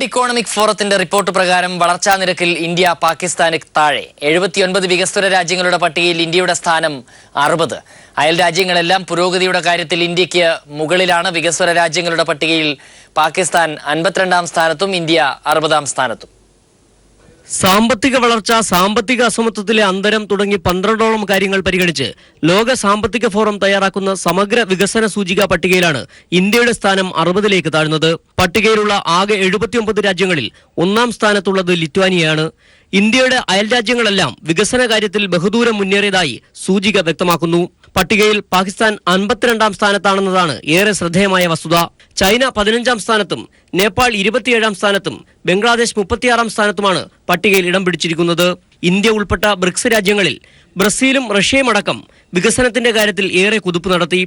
World economic ഫോറത്തിന്റെ report പ്രകാരം വളർച്ചാ നിരക്കിൽ ഇന്ത്യ പാകിസ്ഥാന് താഴെ. 79 വികസ്വര രാജ്യങ്ങളുടെ പട്ടികയിൽ ഇന്ത്യയുടെ സ്ഥാനം 60. അയൽ രാജ്യങ്ങളെല്ലാം പുരോഗതിയുടെ കാര്യത്തിൽ ഇന്ത്യക്ക് മുകളിലാണ്. വികസ്വര രാജ്യങ്ങളുടെ പട്ടികയിൽ പാകിസ്ഥാൻ 52ാം സ്ഥാനത്തും ഇന്ത്യ 60ാം സ്ഥാനത്തും. സാമ്പത്തിക വളർച്ച, സാമ്പത്തിക അസമത്വത്തിലെ അന്തരം തുടങ്ങി 12ഓളം കാര്യങ്ങൾ പരിഗണിച്ച് ലോക സാമ്പത്തിക ഫോറം തയ്യാറാക്കുന്ന സമഗ്ര വികസന സൂചിക പട്ടികയിലാണ് ഇന്ത്യയുടെ സ്ഥാനം 60ലേക്ക് താഴ്ന്നത്. പട്ടികയിലുള്ള ആകെ 79 രാജ്യങ്ങളിൽ 1ാം സ്ഥാനത്തുള്ളത് ലിത്വാനിയയാണ്. ഇന്ത്യയുടെ അയൽ രാജ്യങ്ങളെല്ലാം വികസന കാര്യത്തിൽ ബഹുദൂരം മുന്നേറിയതായി സൂചിക വ്യക്തമാക്കുന്നു. പട്ടികയിൽ പാകിസ്ഥാൻ 52ാം സ്ഥാനത്താണെന്നതാണ് ഏറെ ശ്രദ്ധേയമായ വസ്തുത. ചൈന 15ാം സ്ഥാനത്തും നേപ്പാൾ 27ാം സ്ഥാനത്തും ബംഗ്ലാദേശ് 36ാം സ്ഥാനത്തുമാണ് പട്ടികയിൽ ഇടം പിടിച്ചിരിക്കുന്നത്. ഇന്ത്യ ഉൾപ്പെട്ട ബ്രിക്സ് രാജ്യങ്ങളിൽ ബ്രസീലും റഷ്യയും അടക്കം വികസനത്തിന്റെ കാര്യത്തിൽ ഏറെ കുതിപ്പ് നടത്തി.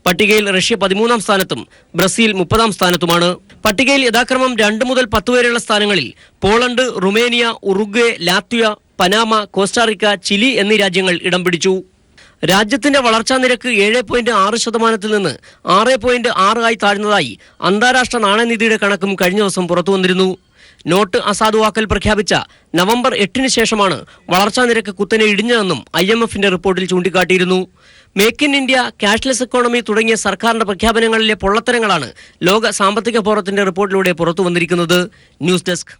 പട്ടികയിൽ റഷ്യ 13ാം സ്ഥാനത്തും ബ്രസീൽ 30ാം സ്ഥാനത്തുമാണ്. പട്ടികയിൽ യഥാക്രമം 2 മുതൽ 10 വരെയുള്ള സ്ഥാനങ്ങളിൽ Poland, Romania, Uruguay, Latvia, Panama, Costa Rica, Chile എന്നീ രാജ്യങ്ങൾ ഇടം പിടിച്ചു. രാജ്യത്തിന്റെ വളർച്ചാ നിരക്ക് 7.6% നിന്ന് 6.6 ആയി താഴ്ന്നതായി അന്താരാഷ്ട്ര നാണയനിധിയുടെ കണക്കും കഴിഞ്ഞ ദിവസം പുറത്തുവന്നിരുന്നു. നോട്ട് അസാധുവാക്കൽ പ്രഖ്യാപിച്ച നവംബർ 8-ന് ശേഷമാണ് വളർച്ചാ നിരക്ക് കുത്തനെ ഇടിഞ്ഞതെന്നും IMFന്റെ റിപ്പോർട്ടിൽ ചൂണ്ടിക്കാട്ടിയിരുന്നു. Make in India, cashless economy തുടങ്ങിയ സർക്കാരിന്റെ പ്രഖ്യാപനങ്ങളിലെ പൊള്ളത്തരങ്ങളാണ് ലോക സാമ്പത്തിക ഫോറത്തിന്റെ റിപ്പോർട്ടിലൂടെ പുറത്തുവന്നിരിക്കുന്നത്. News desk.